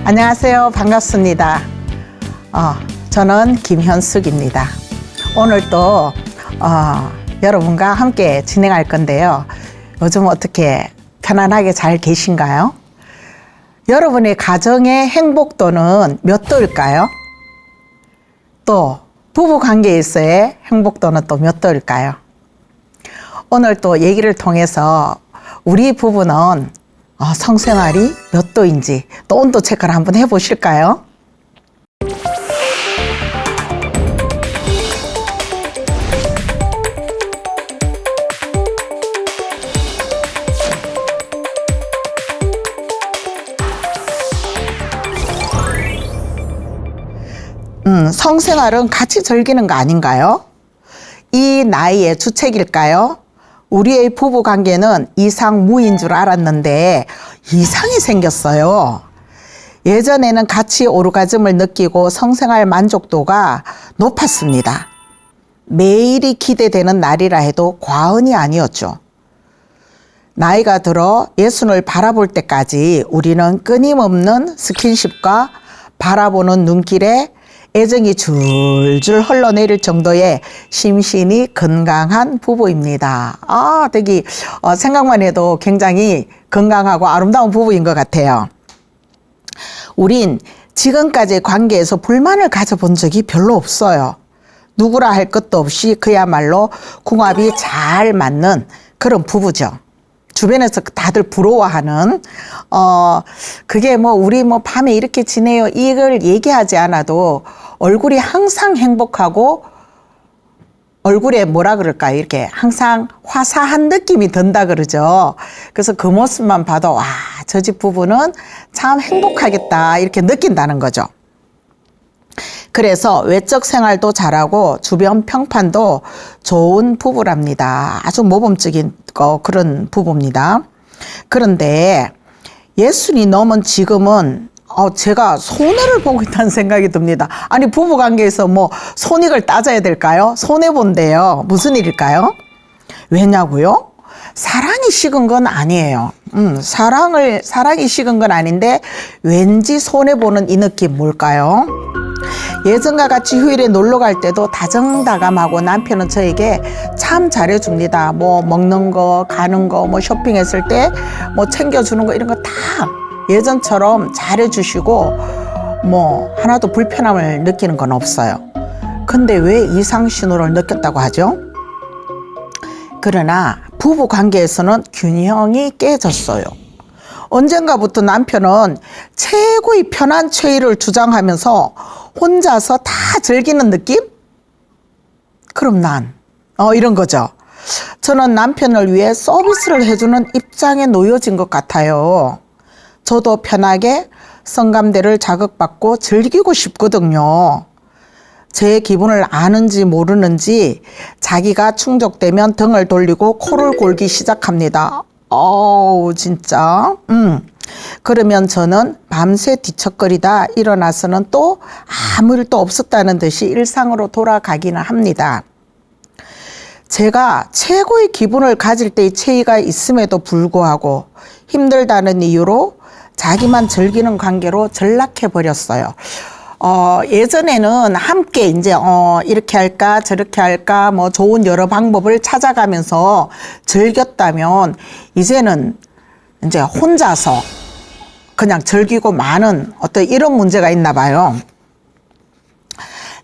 안녕하세요. 반갑습니다. 저는 김현숙입니다. 오늘 또 여러분과 함께 진행할 건데요. 요즘 어떻게 편안하게 잘 계신가요? 여러분의 가정의 행복도는 몇 도일까요? 또 부부 관계에서의 행복도는 또 몇 도일까요? 오늘 또 얘기를 통해서 우리 부부는 성생활이 몇 도인지 또 온도 체크를 한번 해보실까요? 성생활은 같이 즐기는 거 아닌가요? 이 나이의 주책일까요? 우리의 부부 관계는 이상무인 줄 알았는데 이상이 생겼어요. 예전에는 같이 오르가즘을 느끼고 성생활 만족도가 높았습니다. 매일이 기대되는 날이라 해도 과언이 아니었죠. 나이가 들어 예순을 바라볼 때까지 우리는 끊임없는 스킨십과 바라보는 눈길에 애정이 줄줄 흘러내릴 정도의 심신이 건강한 부부입니다. 되게 생각만 해도 굉장히 건강하고 아름다운 부부인 것 같아요. 우린 지금까지의 관계에서 불만을 가져본 적이 별로 없어요. 누구라 할 것도 없이 그야말로 궁합이 잘 맞는 그런 부부죠. 주변에서 다들 부러워하는 그게 우리 밤에 이렇게 지내요 이걸 얘기하지 않아도 얼굴이 항상 행복하고 얼굴에 뭐라 그럴까요? 이렇게 항상 화사한 느낌이 든다 그러죠. 그래서 그 모습만 봐도 와, 저 집 부부는 참 행복하겠다 이렇게 느낀다는 거죠. 그래서 외적 생활도 잘하고 주변 평판도 좋은 부부랍니다. 아주 모범적인 그런 부부입니다. 그런데 예순이 넘은 지금은 제가 손해를 보고 있다는 생각이 듭니다. 아니 부부관계에서 손익을 따져야 될까요? 손해본대요. 무슨 일일까요? 왜냐고요? 사랑이 식은 건 아니에요. 사랑이 식은 건 아닌데 왠지 손해보는 이 느낌 뭘까요? 예전과 같이 휴일에 놀러 갈 때도 다정다감하고 남편은 저에게 참 잘해줍니다. 먹는 거, 가는 거, 쇼핑했을 때 챙겨주는 거 이런 거 다 예전처럼 잘해주시고 하나도 불편함을 느끼는 건 없어요. 근데 왜 이상 신호를 느꼈다고 하죠? 그러나 부부 관계에서는 균형이 깨졌어요. 언젠가부터 남편은 최고의 편한 최애를 주장하면서 혼자서 다 즐기는 느낌? 그럼 난 이런 거죠. 저는 남편을 위해 서비스를 해주는 입장에 놓여진 것 같아요. 저도 편하게 성감대를 자극받고 즐기고 싶거든요. 제 기분을 아는지 모르는지 자기가 충족되면 등을 돌리고 코를 골기 시작합니다. 진짜. 그러면 저는 밤새 뒤척거리다 일어나서는 또 아무 일도 없었다는 듯이 일상으로 돌아가기는 합니다. 제가 최고의 기분을 가질 때의 체의가 있음에도 불구하고 힘들다는 이유로 자기만 즐기는 관계로 전락해버렸어요. 예전에는 함께 이제 이렇게 할까 저렇게 할까 좋은 여러 방법을 찾아가면서 즐겼다면 이제는 이제 혼자서 그냥 즐기고 마는 어떤 이런 문제가 있나 봐요.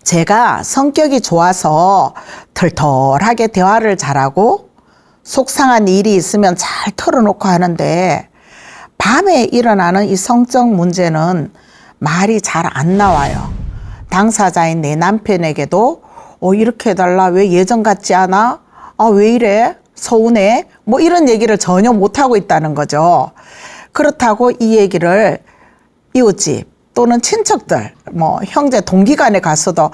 제가 성격이 좋아서 털털하게 대화를 잘하고 속상한 일이 있으면 잘 털어놓고 하는데 밤에 일어나는 이 성적 문제는 말이 잘 안 나와요. 당사자인 내 남편에게도 이렇게 해달라, 왜 예전 같지 않아? 왜 이래? 서운해? 이런 얘기를 전혀 못하고 있다는 거죠. 그렇다고 이 얘기를 이웃집 또는 친척들, 형제 동기간에 가서도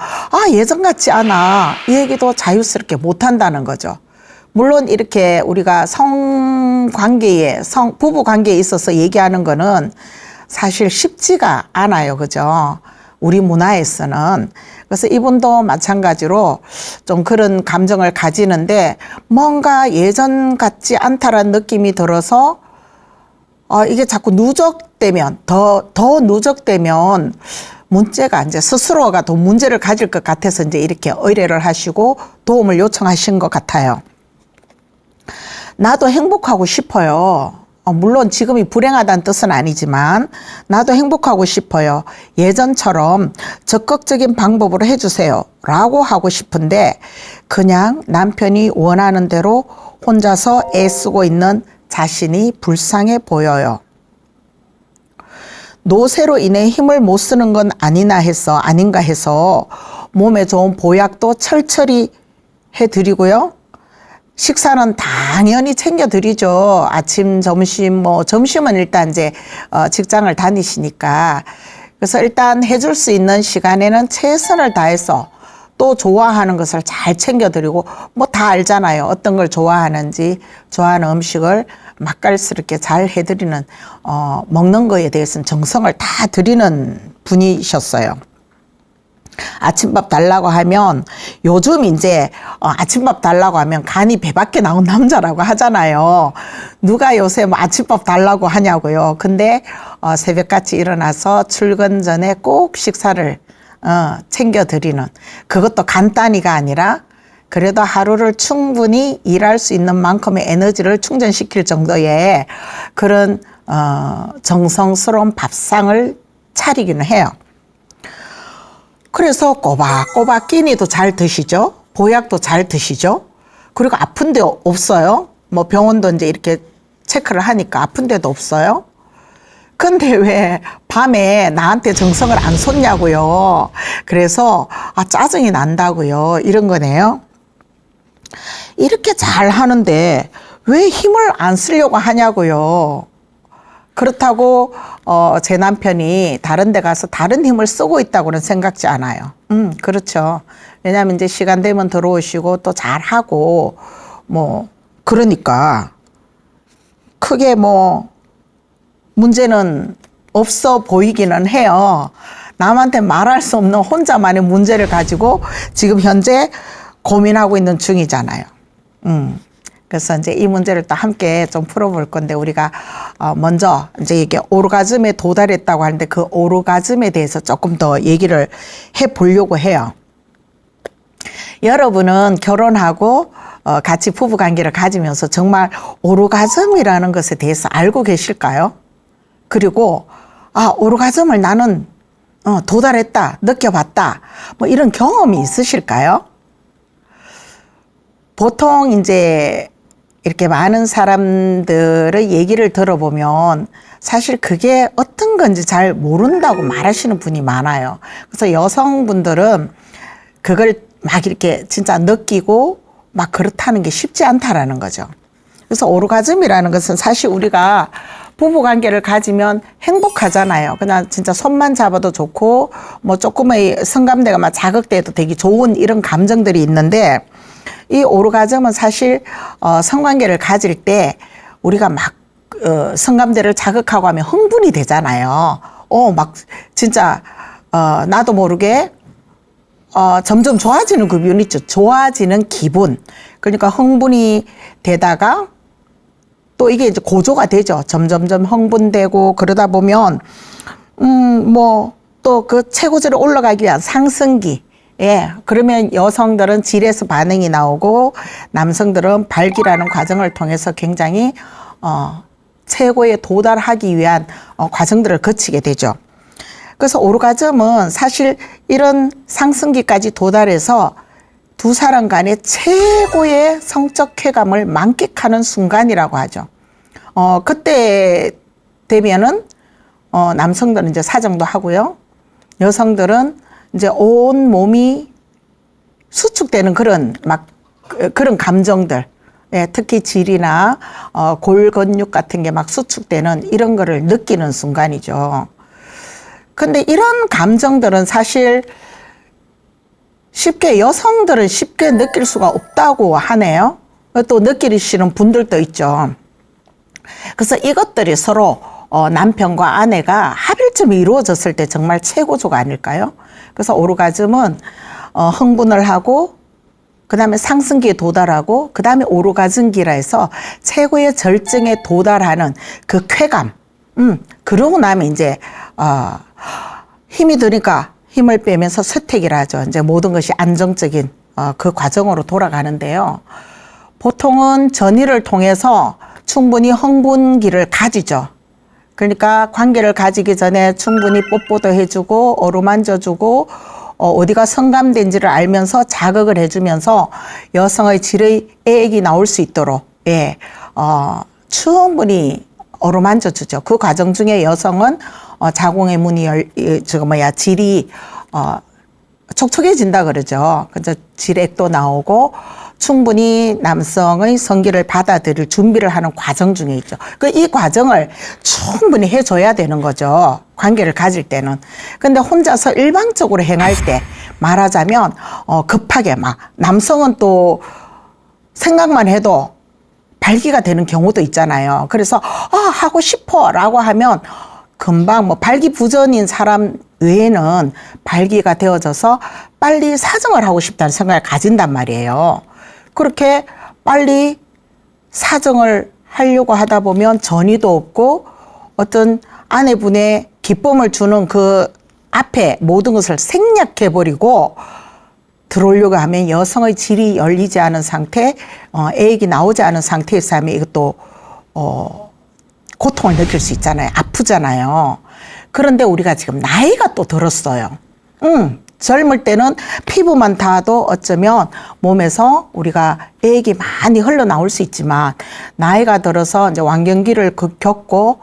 예전 같지 않아 이 얘기도 자유스럽게 못한다는 거죠. 물론 이렇게 우리가 부부 관계에 있어서 얘기하는 거는 사실 쉽지가 않아요. 그죠? 우리 문화에서는. 그래서 이분도 마찬가지로 좀 그런 감정을 가지는데 뭔가 예전 같지 않다라는 느낌이 들어서 이게 자꾸 누적되면, 더 누적되면 문제가 이제 스스로가 더 문제를 가질 것 같아서 이제 이렇게 의뢰를 하시고 도움을 요청하신 것 같아요. 나도 행복하고 싶어요. 물론 지금이 불행하다는 뜻은 아니지만 나도 행복하고 싶어요. 예전처럼 적극적인 방법으로 해주세요. 라고 하고 싶은데 그냥 남편이 원하는 대로 혼자서 애쓰고 있는 자신이 불쌍해 보여요. 노쇠로 인해 힘을 못 쓰는 건 아닌가 해서 몸에 좋은 보약도 철저히 해드리고요. 식사는 당연히 챙겨드리죠. 아침, 점심, 점심은 일단 이제 직장을 다니시니까. 그래서 일단 해줄 수 있는 시간에는 최선을 다해서 또 좋아하는 것을 잘 챙겨드리고, 다 알잖아요. 어떤 걸 좋아하는지, 좋아하는 음식을 맛깔스럽게 잘 해드리는, 먹는 거에 대해서는 정성을 다 드리는 분이셨어요. 아침밥 달라고 하면 요즘 이제 아침밥 달라고 하면 간이 배밖에 나온 남자라고 하잖아요. 누가 요새 아침밥 달라고 하냐고요. 근데 새벽같이 일어나서 출근 전에 꼭 식사를 챙겨드리는, 그것도 간단히가 아니라 그래도 하루를 충분히 일할 수 있는 만큼의 에너지를 충전시킬 정도의 그런 정성스러운 밥상을 차리기는 해요. 그래서 꼬박꼬박 끼니도 잘 드시죠. 보약도 잘 드시죠. 그리고 아픈 데 없어요. 병원도 이제 이렇게 체크를 하니까 아픈 데도 없어요. 근데 왜 밤에 나한테 정성을 안 쏟냐고요. 그래서 짜증이 난다고요. 이런 거네요. 이렇게 잘 하는데 왜 힘을 안 쓰려고 하냐고요. 그렇다고 제 남편이 다른 데 가서 다른 힘을 쓰고 있다고는 생각지 않아요. 그렇죠. 왜냐하면 이제 시간 되면 들어오시고 또 잘하고 그러니까 크게 문제는 없어 보이기는 해요. 남한테 말할 수 없는 혼자만의 문제를 가지고 지금 현재 고민하고 있는 중이잖아요. 그래서 이제 이 문제를 또 함께 좀 풀어볼 건데, 우리가 먼저 이제 이게 오르가즘에 도달했다고 하는데 그 오르가즘에 대해서 조금 더 얘기를 해 보려고 해요. 여러분은 결혼하고 같이 부부 관계를 가지면서 정말 오르가즘이라는 것에 대해서 알고 계실까요? 그리고 오르가즘을 나는 도달했다, 느껴봤다, 이런 경험이 있으실까요? 보통 이제 이렇게 많은 사람들의 얘기를 들어보면 사실 그게 어떤 건지 잘 모른다고 말하시는 분이 많아요. 그래서 여성분들은 그걸 막 이렇게 진짜 느끼고 막 그렇다는 게 쉽지 않다라는 거죠. 그래서 오르가즘이라는 것은 사실 우리가 부부 관계를 가지면 행복하잖아요. 그냥 진짜 손만 잡아도 좋고 조금의 성감대가 막 자극돼도 되게 좋은 이런 감정들이 있는데, 이 오르가즘은 사실 성관계를 가질 때 우리가 막 성감대를 자극하고 하면 흥분이 되잖아요. 막 진짜 나도 모르게 점점 좋아지는 그 기분 있죠. 좋아지는 기분. 그러니까 흥분이 되다가 또 이게 이제 고조가 되죠. 점점점 흥분되고 그러다 보면 또 그 최고조로 올라가기 위한 상승기. 예, 그러면 여성들은 질에서 반응이 나오고 남성들은 발기라는 과정을 통해서 굉장히 최고에 도달하기 위한 과정들을 거치게 되죠. 그래서 오르가즘은 사실 이런 상승기까지 도달해서 두 사람 간의 최고의 성적 쾌감을 만끽하는 순간이라고 하죠. 그때 되면은 남성들은 이제 사정도 하고요. 여성들은 이제 온 몸이 수축되는 그런 감정들, 예, 특히 질이나 골근육 같은 게 막 수축되는 이런 거를 느끼는 순간이죠. 근데 이런 감정들은 사실 여성들은 쉽게 느낄 수가 없다고 하네요. 또 느끼시는 분들도 있죠. 그래서 이것들이 서로 남편과 아내가 합일점이 이루어졌을 때 정말 최고조가 아닐까요? 그래서 오르가즘은 흥분을 하고 그 다음에 상승기에 도달하고 그 다음에 오르가즘기라 해서 최고의 절정에 도달하는 그 쾌감, 그러고 나면 이제, 힘이 드니까 힘을 빼면서 쇠퇴기라 하죠. 이제 모든 것이 안정적인, 그 과정으로 돌아가는데요. 보통은 전이를 통해서 충분히 흥분기를 가지죠. 그러니까 관계를 가지기 전에 충분히 뽀뽀도 해주고, 어루만져주고, 어디가 성감된지를 알면서 자극을 해주면서 여성의 질의 애액이 나올 수 있도록, 예, 충분히 어루만져주죠. 그 과정 중에 여성은 자궁의 문이 질이 촉촉해진다 그러죠. 그래서 질액도 나오고 충분히 남성의 성기를 받아들일 준비를 하는 과정 중에 있죠. 이 과정을 충분히 해줘야 되는 거죠. 관계를 가질 때는. 근데 혼자서 일방적으로 행할 때 말하자면 급하게 막 남성은 또 생각만 해도 발기가 되는 경우도 있잖아요. 그래서 하고 싶어 라고 하면 금방 발기부전인 사람 외에는 발기가 되어져서 빨리 사정을 하고 싶다는 생각을 가진단 말이에요. 그렇게 빨리 사정을 하려고 하다 보면 전이도 없고 어떤 아내분의 기쁨을 주는 그 앞에 모든 것을 생략해버리고 들어오려고 하면 여성의 질이 열리지 않은 상태, 애액이 나오지 않은 상태에서 하면 이것도 고통을 느낄 수 있잖아요. 아프잖아요. 그런데 우리가 지금 나이가 또 들었어요. 젊을 때는 피부만 닿아도 어쩌면 몸에서 우리가 애액이 많이 흘러나올 수 있지만 나이가 들어서 이제 완경기를 겪고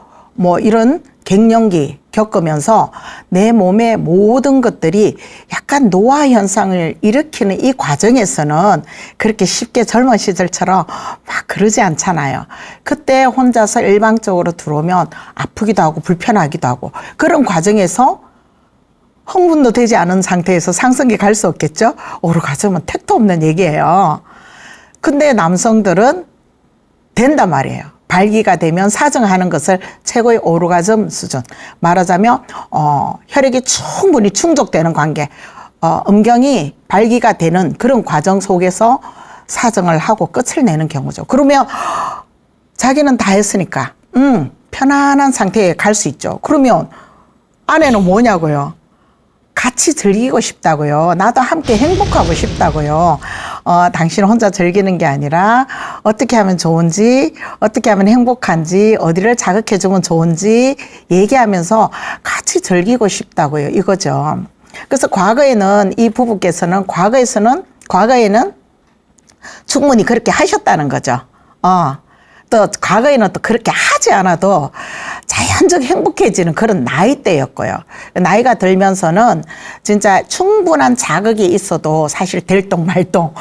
이런 갱년기 겪으면서 내 몸의 모든 것들이 약간 노화 현상을 일으키는 이 과정에서는 그렇게 쉽게 젊은 시절처럼 막 그러지 않잖아요. 그때 혼자서 일방적으로 들어오면 아프기도 하고 불편하기도 하고 그런 과정에서 흥분도 되지 않은 상태에서 상승기 갈 수 없겠죠? 오르가즘은 택도 없는 얘기예요. 근데 남성들은 된단 말이에요. 발기가 되면 사정하는 것을 최고의 오르가즘 수준. 말하자면 혈액이 충분히 충족되는 관계. 음경이 발기가 되는 그런 과정 속에서 사정을 하고 끝을 내는 경우죠. 그러면 자기는 다 했으니까 편안한 상태에 갈 수 있죠. 그러면 아내는 뭐냐고요? 같이 즐기고 싶다고요. 나도 함께 행복하고 싶다고요. 당신 혼자 즐기는 게 아니라 어떻게 하면 좋은지, 어떻게 하면 행복한지, 어디를 자극해주면 좋은지 얘기하면서 같이 즐기고 싶다고요. 이거죠. 그래서 과거에는 이 부부께서는 과거에는 충분히 그렇게 하셨다는 거죠. 또 과거에는 또 그렇게 하지 않아도 자연적 행복해지는 그런 나이대였고요. 나이가 들면서는 진짜 충분한 자극이 있어도 사실 들똥말똥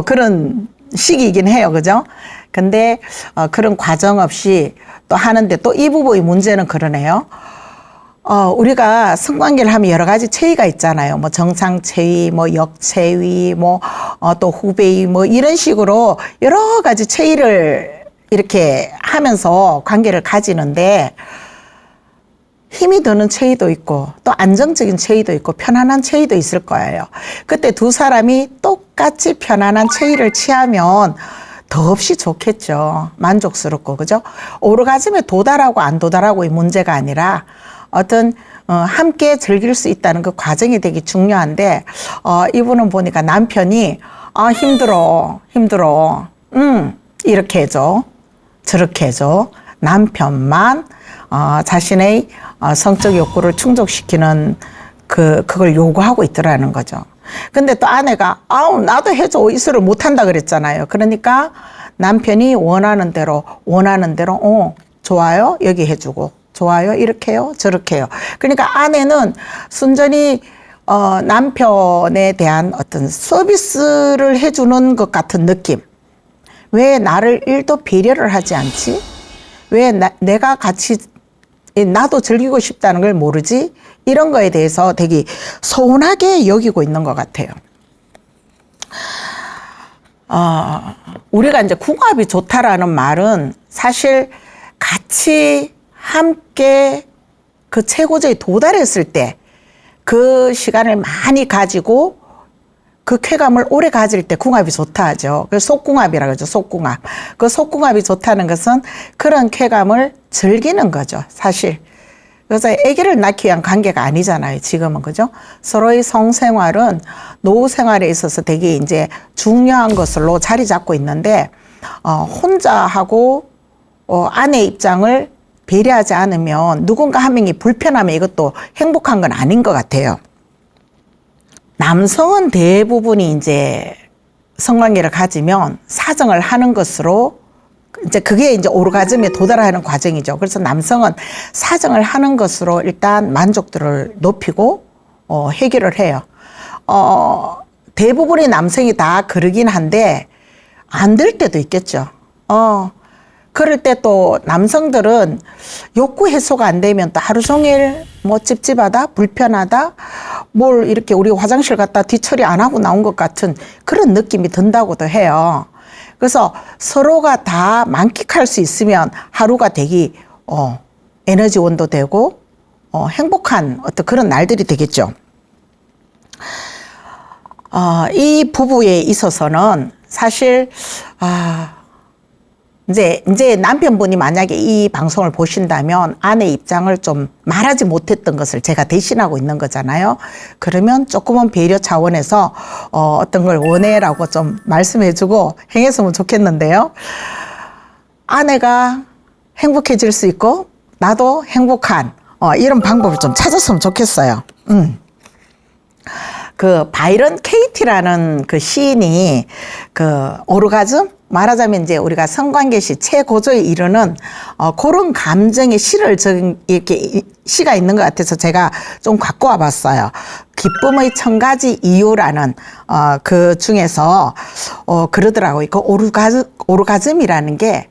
그런 시기이긴 해요. 그죠? 근데 그런 과정 없이 또 하는데 또 이 부부의 문제는 그러네요. 우리가 성관계를 하면 여러 가지 체위가 있잖아요. 정상 체위, 역체위, 또 후배위, 이런 식으로 여러 가지 체위를 이렇게 하면서 관계를 가지는데 힘이 드는 체위도 있고 또 안정적인 체위도 있고 편안한 체위도 있을 거예요. 그때 두 사람이 똑같이 편안한 체위를 취하면 더없이 좋겠죠. 만족스럽고, 그죠? 오르가즘에 도달하고 안 도달하고의 문제가 아니라 어떤 함께 즐길 수 있다는 그 과정이 되게 중요한데 이분은 보니까 남편이 힘들어 이렇게 해줘 저렇게 해줘 남편만 자신의 성적 욕구를 충족시키는 그걸 요구하고 있더라는 거죠. 근데 또 아내가 나도 해줘 이수를 못한다 그랬잖아요. 그러니까 남편이 원하는 대로 좋아요 여기 해주고 좋아요 이렇게 해요 저렇게 해요. 그러니까 아내는 순전히 남편에 대한 어떤 서비스를 해주는 것 같은 느낌. 왜 나를 1도 배려를 하지 않지? 왜 내가 같이 나도 즐기고 싶다는 걸 모르지? 이런 거에 대해서 되게 서운하게 여기고 있는 것 같아요. 우리가 이제 궁합이 좋다라는 말은 사실 같이 함께 그 최고조에 도달했을 때 그 시간을 많이 가지고 그 쾌감을 오래 가질 때 궁합이 좋다 하죠. 그래서 속궁합이라고 하죠. 속궁합. 그 속궁합이 좋다는 것은 그런 쾌감을 즐기는 거죠, 사실. 그래서 아기를 낳기 위한 관계가 아니잖아요, 지금은. 그죠? 서로의 성생활은 노후 생활에 있어서 되게 이제 중요한 것으로 자리 잡고 있는데, 혼자 하고, 아내 입장을 배려하지 않으면 누군가 한 명이 불편하면 이것도 행복한 건 아닌 것 같아요. 남성은 대부분이 이제 성관계를 가지면 사정을 하는 것으로 이제 그게 이제 오르가즘에 도달하는 과정이죠. 그래서 남성은 사정을 하는 것으로 일단 만족도를 높이고 해결을 해요. 대부분의 남성이 다 그러긴 한데 안 될 때도 있겠죠. 그럴 때 또 남성들은 욕구 해소가 안 되면 또 하루 종일 뭐 찝찝하다, 불편하다, 뭘 이렇게 우리 화장실 갔다 뒤처리 안 하고 나온 것 같은 그런 느낌이 든다고도 해요. 그래서 서로가 다 만끽할 수 있으면 하루가 되게 에너지원도 되고 행복한 어떤 그런 날들이 되겠죠. 이 부부에 있어서는 사실 이제 남편분이 만약에 이 방송을 보신다면 아내 입장을 좀 말하지 못했던 것을 제가 대신하고 있는 거잖아요. 그러면 조금은 배려 차원에서 어떤 걸 원해라고 좀 말씀해주고 행했으면 좋겠는데요. 아내가 행복해질 수 있고 나도 행복한 이런 방법을 좀 찾았으면 좋겠어요. 그 바이런 케이티라는 그 시인이 그 오르가즘 말하자면 이제 우리가 성관계 시 최고조에 이르는 그런 감정의 시를 이렇게 시가 있는 것 같아서 제가 좀 갖고 와봤어요. 기쁨의 1000가지 이유라는 그 중에서 그러더라고요. 그 오르가즘이라는 게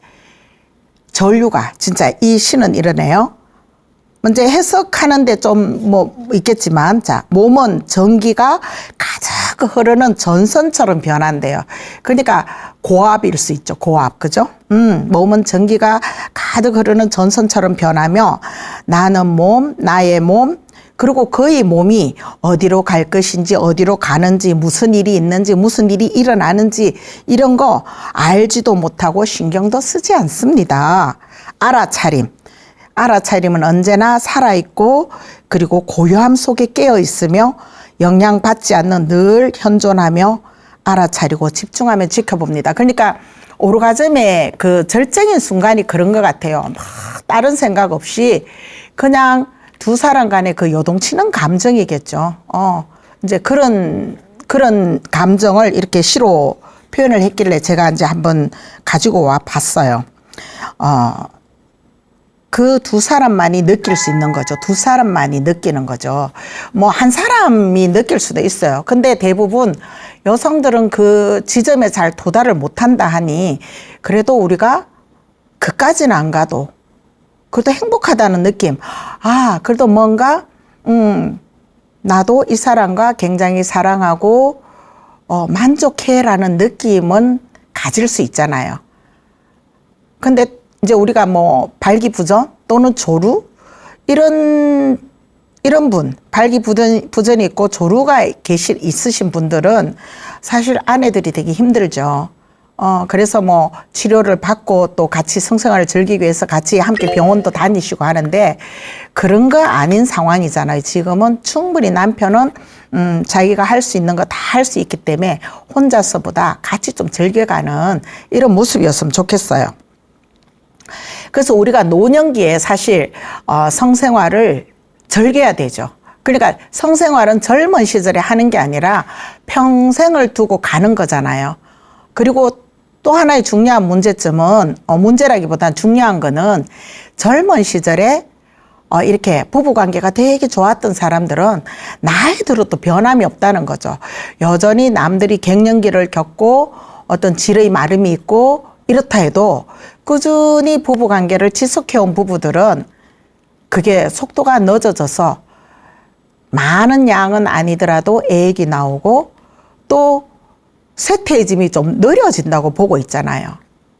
전류가 진짜 이 시는 이러네요. 먼저 해석하는데 좀 뭐 있겠지만, 자, 몸은 전기가 가득 흐르는 전선처럼 변한대요. 그러니까 고압일 수 있죠. 고압. 그죠? 몸은 전기가 가득 흐르는 전선처럼 변하며 나는 몸, 나의 몸, 그리고 그의 몸이 어디로 갈 것인지, 어디로 가는지, 무슨 일이 있는지, 무슨 일이 일어나는지 이런 거 알지도 못하고 신경도 쓰지 않습니다. 알아차림은 언제나 살아있고 그리고 고요함 속에 깨어있으며 영향받지 않는 늘 현존하며 알아차리고 집중하며 지켜봅니다. 그러니까 오르가즘의 그 절정인 순간이 그런 것 같아요. 막 다른 생각 없이 그냥 두 사람 간의 그 요동치는 감정이겠죠. 이제 그런 감정을 이렇게 시로 표현을 했길래 제가 이제 한번 가지고 와 봤어요. 그 두 사람만이 느낄 수 있는 거죠. 두 사람만이 느끼는 거죠. 뭐 한 사람이 느낄 수도 있어요. 근데 대부분 여성들은 그 지점에 잘 도달을 못한다 하니 그래도 우리가 그까지는 안 가도 그래도 행복하다는 느낌. 그래도 뭔가 나도 이 사람과 굉장히 사랑하고 만족해라는 느낌은 가질 수 있잖아요. 근데 이제 우리가 뭐 발기부전 또는 조루 이런 분, 발기부전이 있고 조루가 있으신 분들은 사실 아내들이 되게 힘들죠. 그래서 뭐 치료를 받고 또 같이 성생활을 즐기기 위해서 같이 함께 병원도 다니시고 하는데 그런 거 아닌 상황이잖아요. 지금은 충분히 남편은 자기가 할 수 있는 거 다 할 수 있기 때문에 혼자서보다 같이 좀 즐겨가는 이런 모습이었으면 좋겠어요. 그래서 우리가 노년기에 사실 성생활을 즐겨야 되죠. 그러니까 성생활은 젊은 시절에 하는 게 아니라 평생을 두고 가는 거잖아요. 그리고 또 하나의 중요한 문제점은 문제라기보다는 중요한 거는 젊은 시절에 이렇게 부부관계가 되게 좋았던 사람들은 나이 들어도 변함이 없다는 거죠. 여전히 남들이 갱년기를 겪고 어떤 질의 마름이 있고 이렇다 해도 꾸준히 부부관계를 지속해온 부부들은 그게 속도가 늦어져서 많은 양은 아니더라도 애기 나오고 또 쇠퇴해짐이 좀 느려진다고 보고 있잖아요.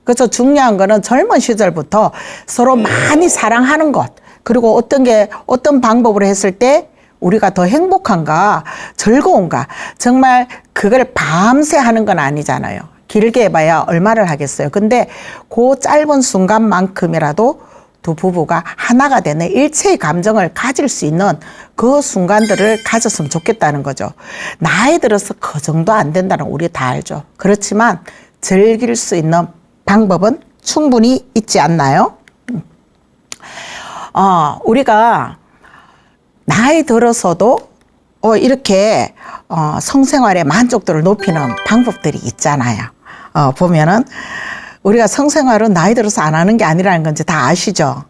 그래서 중요한 거는 젊은 시절부터 서로 많이 사랑하는 것, 그리고 어떤 방법으로 했을 때 우리가 더 행복한가, 즐거운가, 정말 그걸 밤새 하는 건 아니잖아요. 길게 해봐야 얼마를 하겠어요. 근데 그 짧은 순간만큼이라도 두 부부가 하나가 되는 일체의 감정을 가질 수 있는 그 순간들을 가졌으면 좋겠다는 거죠. 나이 들어서 그 정도 안 된다는 거 우리 다 알죠. 그렇지만 즐길 수 있는 방법은 충분히 있지 않나요? 우리가 나이 들어서도 이렇게 성생활의 만족도를 높이는 방법들이 있잖아요. 보면은 우리가 성생활은 나이 들어서 안 하는 게 아니라는 건지 다 아시죠?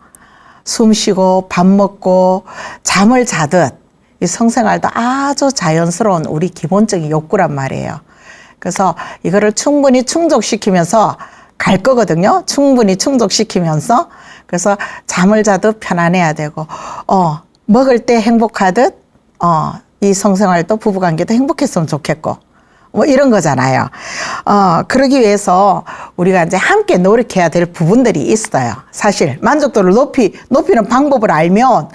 숨 쉬고 밥 먹고 잠을 자듯 이 성생활도 아주 자연스러운 우리 기본적인 욕구란 말이에요. 그래서 이거를 충분히 충족시키면서 갈 거거든요. 충분히 충족시키면서. 그래서 잠을 자듯 편안해야 되고 먹을 때 행복하듯 이 성생활도 부부관계도 행복했으면 좋겠고 뭐 이런 거잖아요. 그러기 위해서 우리가 이제 함께 노력해야 될 부분들이 있어요. 사실 만족도를 높이는 방법을 알면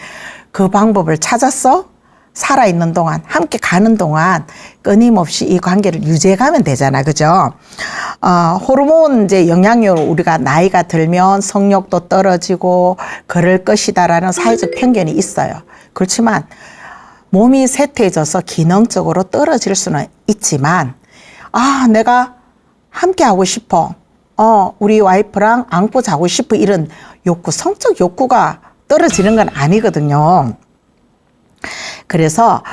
그 방법을 찾아서 살아있는 동안, 함께 가는 동안 끊임없이 이 관계를 유지해가면 되잖아. 그죠? 호르몬 이제 영향력으로 우리가 나이가 들면 성욕도 떨어지고 그럴 것이다라는 사회적 편견이 있어요. 그렇지만 몸이 쇠퇴해져서 기능적으로 떨어질 수는 있지만, 내가 함께 하고 싶어. 우리 와이프랑 안고 자고 싶어. 이런 욕구, 성적 욕구가 떨어지는 건 아니거든요. 그래서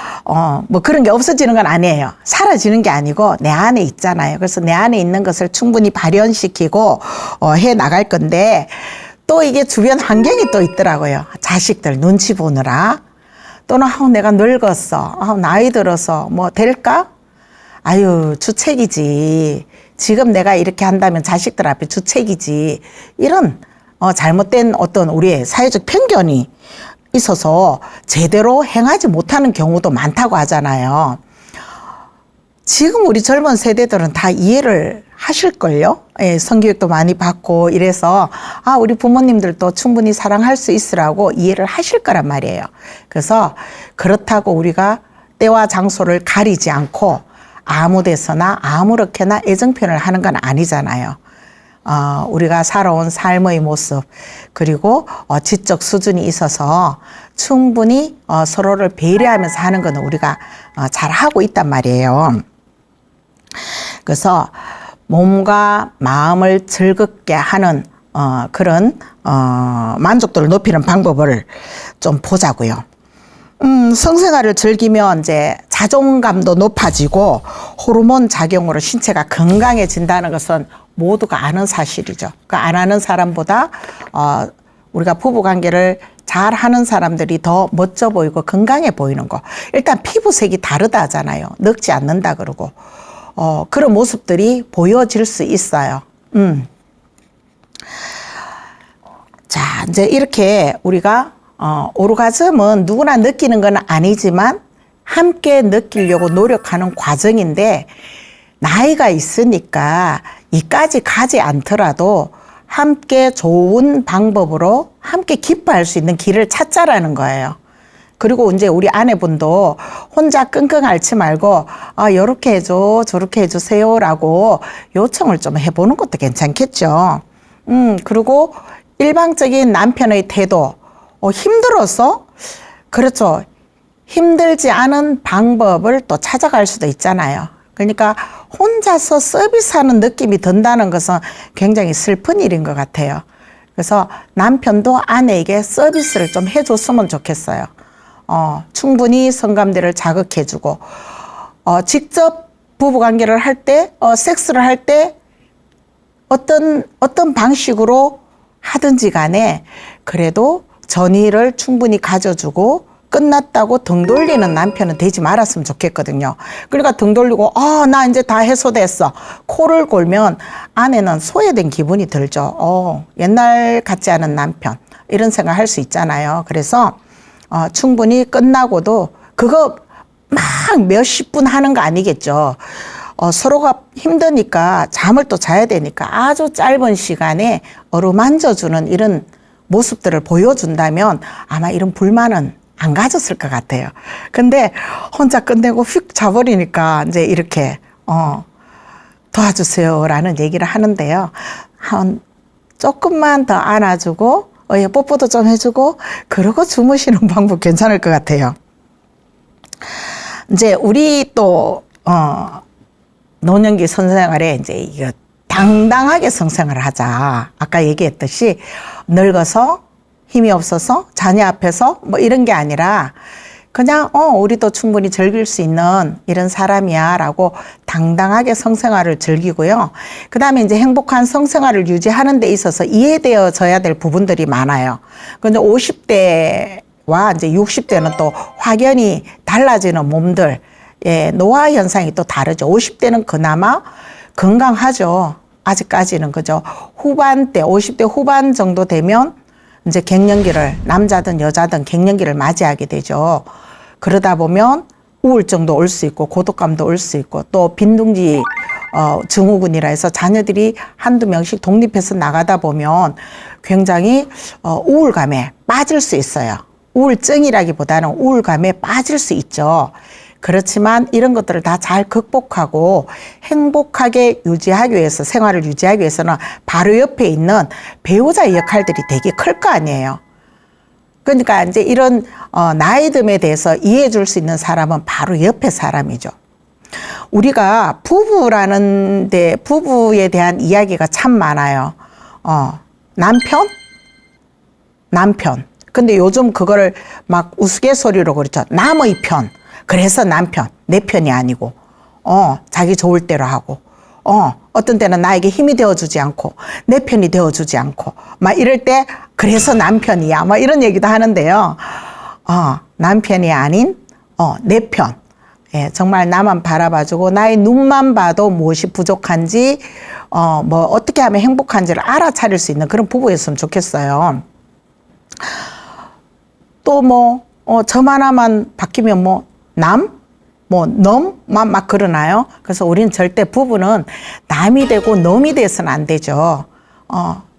뭐 그런 게 없어지는 건 아니에요. 사라지는 게 아니고 내 안에 있잖아요. 그래서 내 안에 있는 것을 충분히 발현시키고 해 나갈 건데, 또 이게 주변 환경이 또 있더라고요. 자식들 눈치 보느라. 또는 내가 늙었어. 나이 들어서 뭐 될까? 아유, 주책이지. 지금 내가 이렇게 한다면 자식들 앞에 주책이지. 이런 잘못된 어떤 우리의 사회적 편견이 있어서 제대로 행하지 못하는 경우도 많다고 하잖아요. 지금 우리 젊은 세대들은 다 이해를 하실걸요? 예, 성교육도 많이 받고 이래서 우리 부모님들도 충분히 사랑할 수 있으라고 이해를 하실 거란 말이에요. 그래서 그렇다고 우리가 때와 장소를 가리지 않고 아무 데서나 아무렇게나 애정 표현을 하는 건 아니잖아요. 우리가 살아온 삶의 모습, 그리고 지적 수준이 있어서 충분히 서로를 배려하면서 하는 거는 우리가 잘 하고 있단 말이에요. 그래서 몸과 마음을 즐겁게 하는 그런 만족도를 높이는 방법을 좀 보자고요. 성생활을 즐기면 이제 자존감도 높아지고 호르몬 작용으로 신체가 건강해진다는 것은 모두가 아는 사실이죠. 그러니까 안 하는 사람보다 우리가 부부관계를 잘 하는 사람들이 더 멋져 보이고 건강해 보이는 거. 일단 피부색이 다르다 하잖아요. 늙지 않는다 그러고. 그런 모습들이 보여질 수 있어요. 자, 이제 이렇게 우리가 오르가즘은 누구나 느끼는 건 아니지만 함께 느끼려고 노력하는 과정인데, 나이가 있으니까 이까지 가지 않더라도 함께 좋은 방법으로 함께 기뻐할 수 있는 길을 찾자라는 거예요. 그리고 이제 우리 아내분도 혼자 끙끙 앓지 말고 요렇게 해줘, 저렇게 해주세요라고 요청을 좀 해보는 것도 괜찮겠죠. 그리고 일방적인 남편의 태도, 힘들어서, 그렇죠. 힘들지 않은 방법을 또 찾아갈 수도 있잖아요. 그러니까 혼자서 서비스하는 느낌이 든다는 것은 굉장히 슬픈 일인 것 같아요. 그래서 남편도 아내에게 서비스를 좀 해줬으면 좋겠어요. 충분히 성감대를 자극해주고, 직접 부부관계를 할 때, 섹스를 할 때 어떤 방식으로 하든지 간에 그래도 전의를 충분히 가져주고 끝났다고 등 돌리는 남편은 되지 말았으면 좋겠거든요. 그러니까 등 돌리고 나 이제 다 해소됐어. 코를 골면 아내는 소외된 기분이 들죠. 옛날 같지 않은 남편, 이런 생각할 수 있잖아요. 그래서 충분히 끝나고도 그거 막 몇십 분 하는 거 아니겠죠. 서로가 힘드니까 잠을 또 자야 되니까 아주 짧은 시간에 어루만져주는 이런 모습들을 보여준다면 아마 이런 불만은 안 가졌을 것 같아요. 근데 혼자 끝내고 휙 자버리니까 이제 이렇게 도와주세요라는 얘기를 하는데요. 조금만 더 안아주고 예, 뽀뽀도 좀 해주고 그러고 주무시는 방법 괜찮을 것 같아요. 이제 우리 또 노년기 성생활에 이제 이거 당당하게 성생활을 하자. 아까 얘기했듯이 늙어서 힘이 없어서 자녀 앞에서 뭐 이런 게 아니라 그냥 우리도 충분히 즐길 수 있는 이런 사람이야 라고 당당하게 성생활을 즐기고요. 그 다음에 이제 행복한 성생활을 유지하는 데 있어서 이해되어져야 될 부분들이 많아요. 근데 50대와 이제 60대는 또 확연히 달라지는 몸들, 예, 노화 현상이 또 다르죠. 50대는 그나마 건강하죠. 아직까지는 그죠. 후반대, 50대 후반 정도 되면 이제 갱년기를, 남자든 여자든 갱년기를 맞이하게 되죠. 그러다 보면 우울증도 올 수 있고 고독감도 올 수 있고 또 빈둥지 증후군이라 해서 자녀들이 한두 명씩 독립해서 나가다 보면 굉장히 우울감에 빠질 수 있어요. 우울증이라기보다는 우울감에 빠질 수 있죠. 그렇지만 이런 것들을 다 잘 극복하고 행복하게 유지하기 위해서, 생활을 유지하기 위해서는 바로 옆에 있는 배우자의 역할들이 되게 클 거 아니에요. 그러니까 이제 이런 나이듦에 대해서 이해해 줄 수 있는 사람은 바로 옆에 사람이죠. 우리가 부부에 대한 이야기가 참 많아요. 남편. 근데 요즘 그거를 막 우스갯소리로 그렇죠. 남의 편. 그래서 남편, 내 편이 아니고, 자기 좋을 대로 하고, 어떤 때는 나에게 힘이 되어주지 않고, 내 편이 되어주지 않고, 막 이럴 때, 그래서 남편이야. 막 이런 얘기도 하는데요. 남편이 아닌, 내 편. 예, 정말 나만 바라봐주고, 나의 눈만 봐도 무엇이 부족한지, 뭐, 어떻게 하면 행복한지를 알아차릴 수 있는 그런 부부였으면 좋겠어요. 또 뭐, 점 하나만 바뀌면 넘만 막 그러나요? 그래서 우리는 절대 부부는 남이 되고 놈이 돼서는 안 되죠.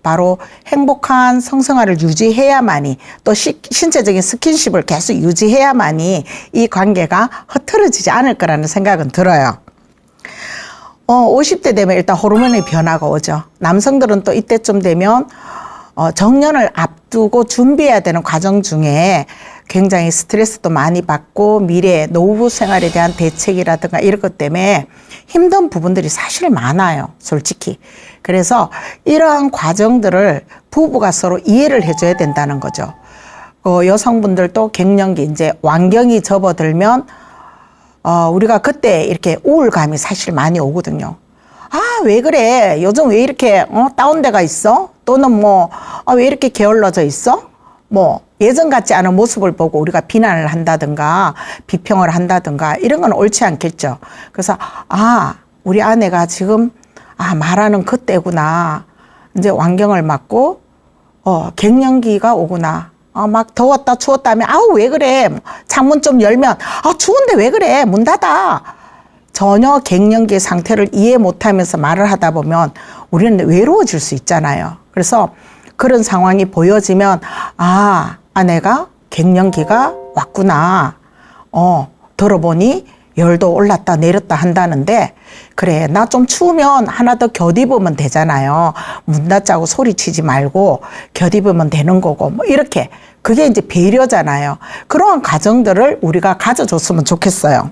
바로 행복한 성생활을 유지해야만이 또 신체적인 스킨십을 계속 유지해야만이 이 관계가 흐트러지지 않을 거라는 생각은 들어요. 50대 되면 일단 호르몬의 변화가 오죠. 남성들은 또 이때쯤 되면 정년을 앞두고 준비해야 되는 과정 중에 굉장히 스트레스도 많이 받고 미래 노후 생활에 대한 대책이라든가 이런 것 때문에 힘든 부분들이 사실 많아요. 솔직히. 그래서 이러한 과정들을 부부가 서로 이해를 해줘야 된다는 거죠. 여성분들도 갱년기 이제 완경이 접어들면 우리가 그때 이렇게 우울감이 사실 많이 오거든요. 왜 그래? 요즘 왜 이렇게 다운돼가 있어? 또는 왜 이렇게 게을러져 있어? 예전 같지 않은 모습을 보고 우리가 비난을 한다든가 비평을 한다든가 이런 건 옳지 않겠죠. 그래서 우리 아내가 지금 말하는 그때구나. 이제 완경을 맞고 갱년기가 오구나. 막 더웠다 추웠다 하면 왜 그래? 창문 좀 열면 추운데 왜 그래? 문 닫아. 전혀 갱년기 상태를 이해 못하면서 말을 하다 보면 우리는 외로워질 수 있잖아요. 그래서 그런 상황이 보여지면 아내가 갱년기가 왔구나. 들어보니 열도 올랐다 내렸다 한다는데 그래 나 좀 추우면 하나 더 곁입으면 되잖아요. 문 닫자고 소리치지 말고 곁입으면 되는 거고 이렇게 그게 이제 배려잖아요. 그러한 가정들을 우리가 가져줬으면 좋겠어요.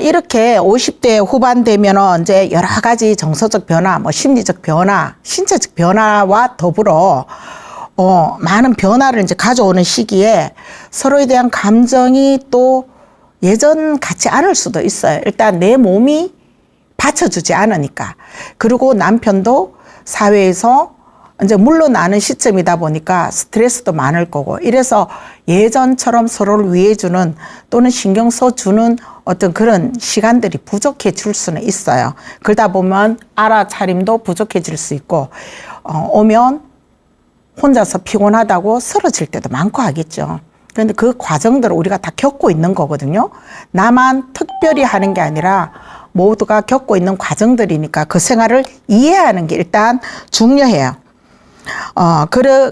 이렇게 50대 후반 되면은 이제 여러 가지 정서적 변화, 심리적 변화, 신체적 변화와 더불어 많은 변화를 이제 가져오는 시기에 서로에 대한 감정이 또 예전 같지 않을 수도 있어요. 일단 내 몸이 받쳐주지 않으니까. 그리고 남편도 사회에서 이제 물러나는 시점이다 보니까 스트레스도 많을 거고 이래서 예전처럼 서로를 위해주는 또는 신경 써주는 어떤 그런 시간들이 부족해질 수는 있어요. 그러다 보면 알아차림도 부족해질 수 있고 오면 혼자서 피곤하다고 쓰러질 때도 많고 하겠죠. 그런데 그 과정들을 우리가 다 겪고 있는 거거든요. 나만 특별히 하는 게 아니라 모두가 겪고 있는 과정들이니까 그 생활을 이해하는 게 일단 중요해요.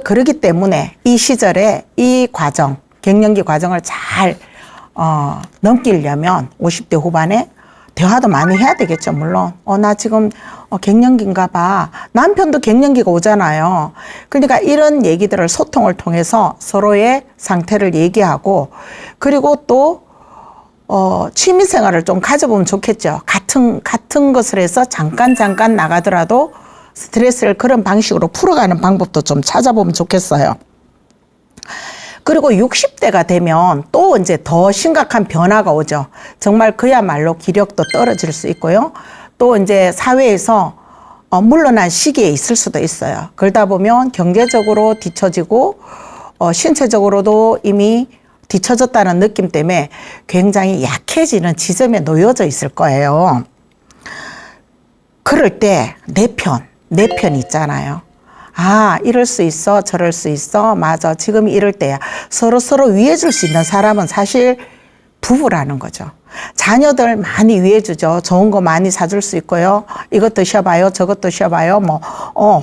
그러기 때문에 이 시절에 이 과정, 갱년기 과정을 잘 넘기려면 50대 후반에 대화도 많이 해야 되겠죠, 물론. 나 지금 갱년기인가 봐. 남편도 갱년기가 오잖아요. 그러니까 이런 얘기들을 소통을 통해서 서로의 상태를 얘기하고, 그리고 또 취미 생활을 좀 가져보면 좋겠죠. 같은 것을 해서 잠깐 나가더라도 스트레스를 그런 방식으로 풀어가는 방법도 좀 찾아보면 좋겠어요. 그리고 60대가 되면 또 이제 더 심각한 변화가 오죠. 정말 그야말로 기력도 떨어질 수 있고요. 또 이제 사회에서 물러난 시기에 있을 수도 있어요. 그러다 보면 경제적으로 뒤처지고 신체적으로도 이미 뒤처졌다는 느낌 때문에 굉장히 약해지는 지점에 놓여져 있을 거예요. 그럴 때 내 편 있잖아요. 이럴 수 있어, 저럴 수 있어, 맞아, 지금 이럴 때야. 서로 위해 줄 수 있는 사람은 사실 부부라는 거죠. 자녀들 많이 위해 주죠. 좋은 거 많이 사줄 수 있고요. 이것 드셔봐요, 저것 드셔봐요.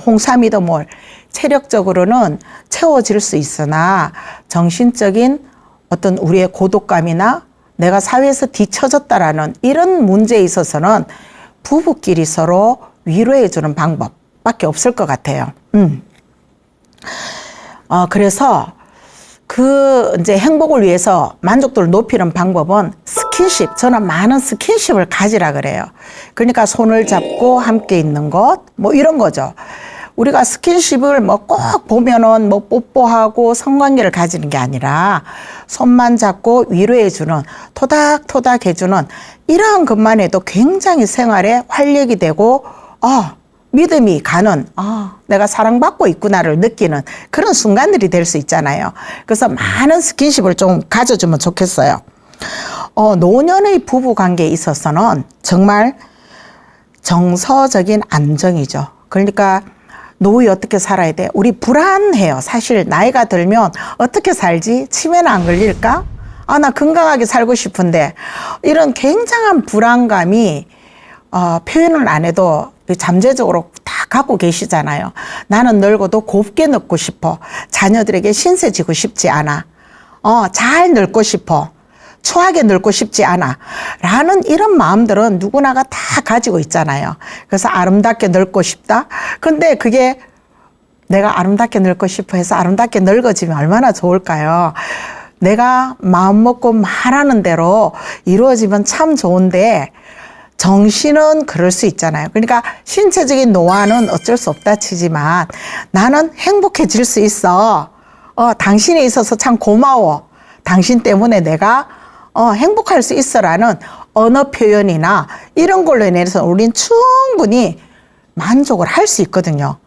홍삼이도 뭘. 체력적으로는 채워질 수 있으나 정신적인 어떤 우리의 고독감이나 내가 사회에서 뒤처졌다라는 이런 문제에 있어서는 부부끼리 서로 위로해 주는 방법밖에 없을 것 같아요. 그래서 이제 행복을 위해서 만족도를 높이는 방법은 스킨십, 저는 많은 스킨십을 가지라 그래요. 그러니까 손을 잡고 함께 있는 것, 이런 거죠. 우리가 스킨십을 꼭 보면은 뽀뽀하고 성관계를 가지는 게 아니라 손만 잡고 위로해주는, 토닥토닥 해주는 이러한 것만 해도 굉장히 생활에 활력이 되고, 믿음이 가는, 내가 사랑받고 있구나를 느끼는 그런 순간들이 될 수 있잖아요. 그래서 많은 스킨십을 좀 가져주면 좋겠어요. 노년의 부부 관계에 있어서는 정말 정서적인 안정이죠. 그러니까 노후에 어떻게 살아야 돼? 우리 불안해요. 사실 나이가 들면 어떻게 살지? 치매는 안 걸릴까? 나 건강하게 살고 싶은데 이런 굉장한 불안감이 표현을 안 해도 잠재적으로 다 갖고 계시잖아요. 나는 늙어도 곱게 늙고 싶어. 자녀들에게 신세지고 싶지 않아. 잘 늙고 싶어. 추하게 늙고 싶지 않아. 라는 이런 마음들은 누구나가 다 가지고 있잖아요. 그래서 아름답게 늙고 싶다. 근데 그게 내가 아름답게 늙고 싶어 해서 아름답게 늙어지면 얼마나 좋을까요? 내가 마음 먹고 말하는 대로 이루어지면 참 좋은데 정신은 그럴 수 있잖아요. 그러니까 신체적인 노화는 어쩔 수 없다 치지만 나는 행복해질 수 있어. 당신에 있어서 참 고마워. 당신 때문에 내가 행복할 수 있어라는 언어 표현이나 이런 걸로 인해서 우린 충분히 만족을 할 수 있거든요.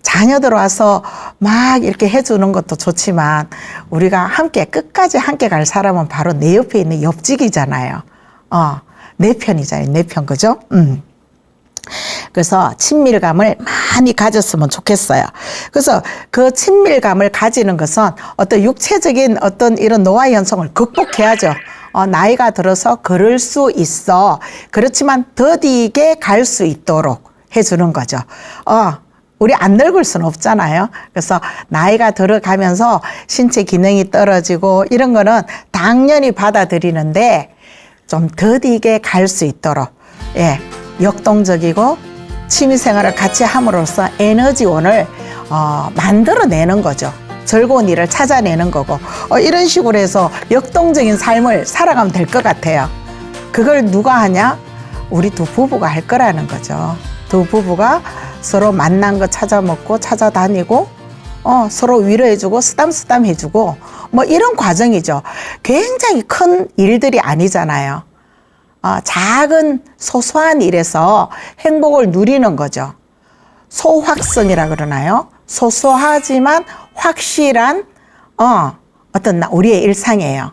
자녀들 와서 막 이렇게 해주는 것도 좋지만 우리가 함께 끝까지 함께 갈 사람은 바로 내 옆에 있는 옆집이잖아요. 내 편이잖아요. 내 편, 그죠? 그래서 친밀감을 많이 가졌으면 좋겠어요. 그래서 그 친밀감을 가지는 것은 어떤 육체적인 어떤 이런 노화 현상을 극복해야죠. 나이가 들어서 그럴 수 있어. 그렇지만 더디게 갈 수 있도록 해주는 거죠. 우리 안 늙을 수는 없잖아요. 그래서 나이가 들어가면서 신체 기능이 떨어지고 이런 거는 당연히 받아들이는데 좀 더디게 갈 수 있도록, 역동적이고 취미생활을 같이 함으로써 에너지원을 만들어내는 거죠. 즐거운 일을 찾아내는 거고 이런 식으로 해서 역동적인 삶을 살아가면 될 것 같아요. 그걸 누가 하냐? 우리 두 부부가 할 거라는 거죠. 두 부부가 서로 만난 거 찾아먹고 찾아다니고 서로 위로해주고 쓰담쓰담 해주고 이런 과정이죠. 굉장히 큰 일들이 아니잖아요. 작은 소소한 일에서 행복을 누리는 거죠. 소확성이라 그러나요? 소소하지만 확실한 어떤 우리의 일상이에요.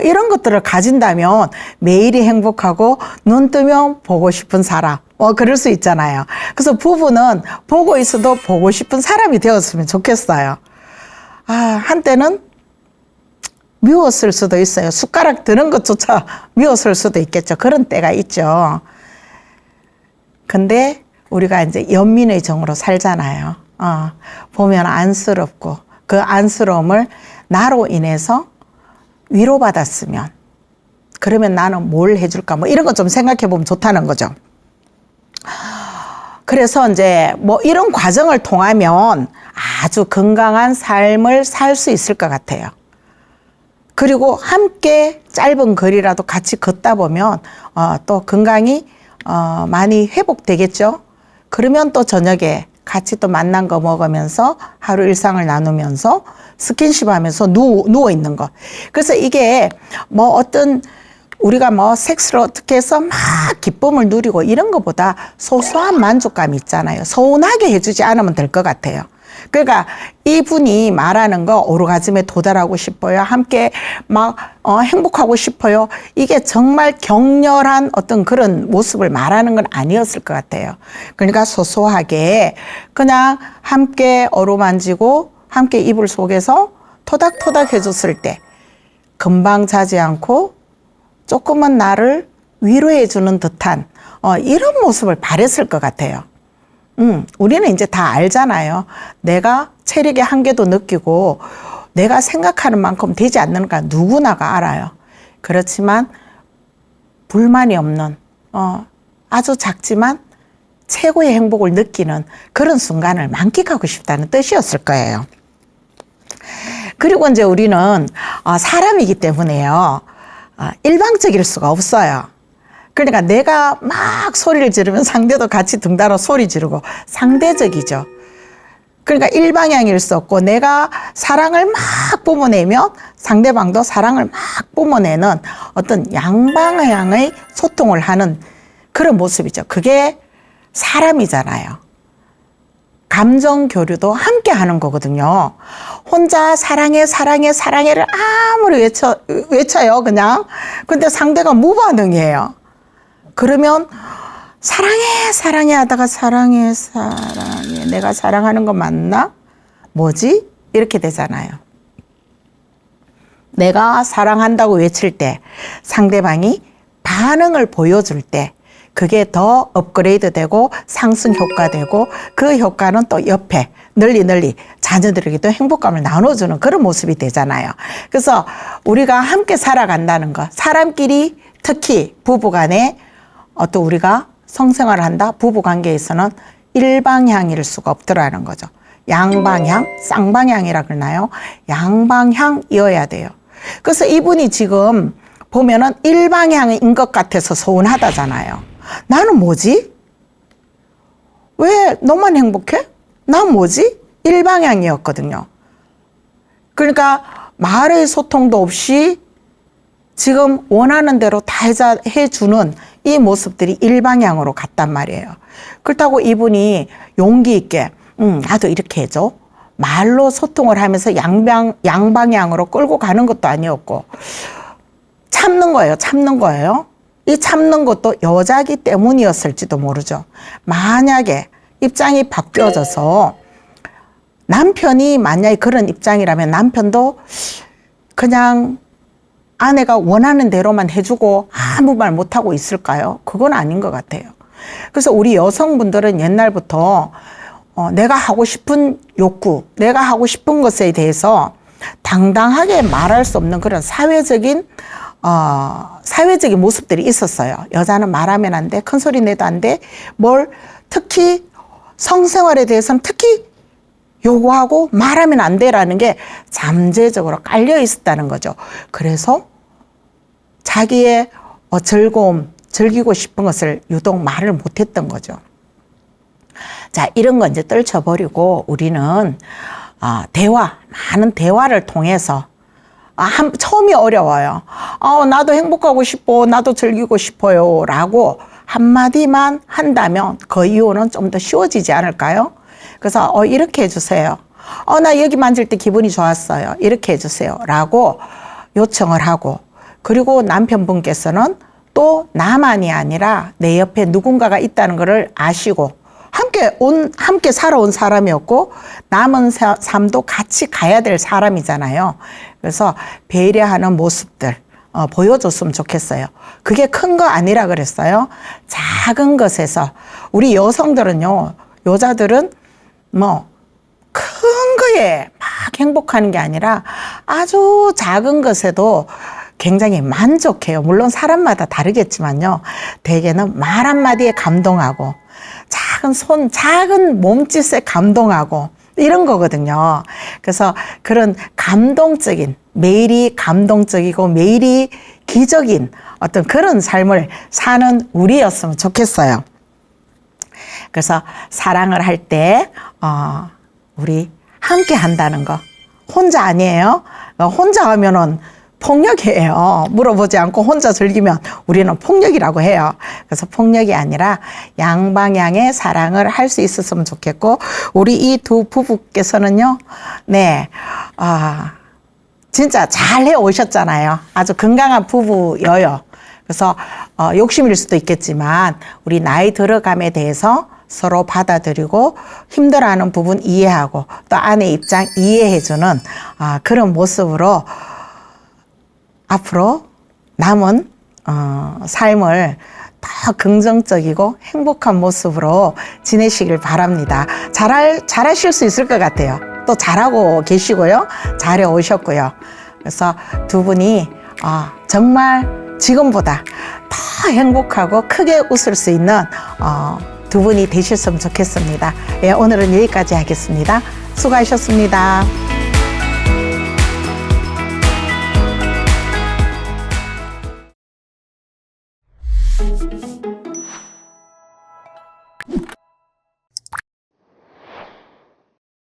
이런 것들을 가진다면 매일이 행복하고 눈 뜨면 보고 싶은 사람, 그럴 수 있잖아요. 그래서 부부는 보고 있어도 보고 싶은 사람이 되었으면 좋겠어요. 한때는 미웠을 수도 있어요. 숟가락 드는 것조차 미웠을 수도 있겠죠. 그런 때가 있죠. 근데 우리가 이제 연민의 정으로 살잖아요. 보면 안쓰럽고 그 안쓰러움을 나로 인해서 위로받았으면 그러면 나는 뭘 해줄까? 뭐 이런 거 좀 생각해 보면 좋다는 거죠. 그래서 이제 뭐 이런 과정을 통하면 아주 건강한 삶을 살 수 있을 것 같아요. 그리고 함께 짧은 거리라도 같이 걷다 보면 또 건강이 많이 회복되겠죠. 그러면 또 저녁에 같이 또 만난 거 먹으면서 하루 일상을 나누면서 스킨십 하면서 누워 있는 거. 그래서 이게 뭐 어떤 우리가 뭐 섹스를 어떻게 해서 막 기쁨을 누리고 이런 것보다 소소한 만족감이 있잖아요. 서운하게 해주지 않으면 될 것 같아요. 그러니까 이분이 말하는 거 오르가즘에 도달하고 싶어요. 함께 막 행복하고 싶어요. 이게 정말 격렬한 어떤 그런 모습을 말하는 건 아니었을 것 같아요. 그러니까 소소하게 그냥 함께 어루만지고 함께 이불 속에서 토닥토닥 해줬을 때 금방 자지 않고 조금은 나를 위로해 주는 듯한 이런 모습을 바랬을 것 같아요. 우리는 이제 다 알잖아요. 내가 체력의 한계도 느끼고 내가 생각하는 만큼 되지 않는가 누구나가 알아요. 그렇지만 불만이 없는 아주 작지만 최고의 행복을 느끼는 그런 순간을 만끽하고 싶다는 뜻이었을 거예요. 그리고 이제 우리는 사람이기 때문에요. 일방적일 수가 없어요. 그러니까 내가 막 소리를 지르면 상대도 같이 등달아 소리 지르고 상대적이죠. 그러니까 일방향일 수 없고 내가 사랑을 막 뿜어내면 상대방도 사랑을 막 뿜어내는 어떤 양방향의 소통을 하는 그런 모습이죠. 그게 사람이잖아요. 감정 교류도 함께 하는 거거든요. 혼자 사랑해, 사랑해, 사랑해를 아무리 외쳐요, 그냥. 근데 상대가 무반응이에요. 그러면 사랑해, 사랑해 하다가 사랑해, 사랑해. 내가 사랑하는 거 맞나? 뭐지? 이렇게 되잖아요. 내가 사랑한다고 외칠 때 상대방이 반응을 보여줄 때 그게 더 업그레이드 되고 상승 효과 되고 그 효과는 또 옆에 널리 자녀들에게도 행복감을 나눠주는 그런 모습이 되잖아요. 그래서 우리가 함께 살아간다는 거, 사람끼리 특히 부부간에 또 우리가 성생활을 한다, 부부관계에서는 일방향일 수가 없더라는 거죠. 양방향, 쌍방향이라 그러나요? 양방향이어야 돼요. 그래서 이분이 지금 보면은 일방향인 것 같아서 서운하다잖아요. 나는 뭐지? 왜 너만 행복해? 난 뭐지? 일방향이었거든요. 그러니까 말의 소통도 없이 지금 원하는 대로 다 해주는 이 모습들이 일방향으로 갔단 말이에요. 그렇다고 이분이 용기 있게 나도 이렇게 해줘. 말로 소통을 하면서 양방향으로 끌고 가는 것도 아니었고 참는 거예요. 이 참는 것도 여자기 때문이었을지도 모르죠. 만약에 입장이 바뀌어져서 남편이 만약에 그런 입장이라면 남편도 그냥 아내가 원하는 대로만 해주고 아무 말 못하고 있을까요? 그건 아닌 것 같아요. 그래서 우리 여성분들은 옛날부터 내가 하고 싶은 욕구, 내가 하고 싶은 것에 대해서 당당하게 말할 수 없는 그런 사회적인 모습들이 있었어요. 여자는 말하면 안 돼, 큰 소리 내도 안 돼, 특히 성생활에 대해서는 특히 요구하고 말하면 안 돼라는 게 잠재적으로 깔려 있었다는 거죠. 그래서 자기의 즐거움, 즐기고 싶은 것을 유독 말을 못했던 거죠. 자, 이런 거 이제 떨쳐버리고 우리는 많은 대화를 통해서 처음이 어려워요. 나도 행복하고 싶어, 나도 즐기고 싶어요 라고 한마디만 한다면 그 이후는 좀 더 쉬워지지 않을까요? 그래서 이렇게 해주세요. 나 여기 만질 때 기분이 좋았어요. 이렇게 해주세요 라고 요청을 하고, 그리고 남편분께서는 또 나만이 아니라 내 옆에 누군가가 있다는 것을 아시고 함께 살아온 사람이었고 남은 삶도 같이 가야 될 사람이잖아요. 그래서 배려하는 모습들 보여줬으면 좋겠어요. 그게 큰 거 아니라 그랬어요. 작은 것에서 우리 여성들은요, 여자들은 큰 거에 막 행복하는 게 아니라 아주 작은 것에도 굉장히 만족해요. 물론 사람마다 다르겠지만요. 대개는 말 한마디에 감동하고 작은 손, 작은 몸짓에 감동하고 이런 거거든요. 그래서 그런 감동적인, 매일이 감동적이고 매일이 기적인 어떤 그런 삶을 사는 우리였으면 좋겠어요. 그래서 사랑을 할 때 우리 함께 한다는 거 혼자 아니에요. 혼자 하면은 폭력이에요. 물어보지 않고 혼자 즐기면 우리는 폭력이라고 해요. 그래서 폭력이 아니라 양방향의 사랑을 할 수 있었으면 좋겠고, 우리 이 두 부부께서는요, 네, 진짜 잘 해 오셨잖아요. 아주 건강한 부부여요. 그래서 욕심일 수도 있겠지만 우리 나이 들어감에 대해서 서로 받아들이고 힘들어하는 부분 이해하고 또 아내 입장 이해해주는 그런 모습으로 앞으로 남은 삶을 더 긍정적이고 행복한 모습으로 지내시길 바랍니다. 잘하실 수 있을 것 같아요. 또 잘하고 계시고요. 잘해 오셨고요. 그래서 두 분이 정말 지금보다 더 행복하고 크게 웃을 수 있는 두 분이 되셨으면 좋겠습니다. 예, 오늘은 여기까지 하겠습니다. 수고하셨습니다.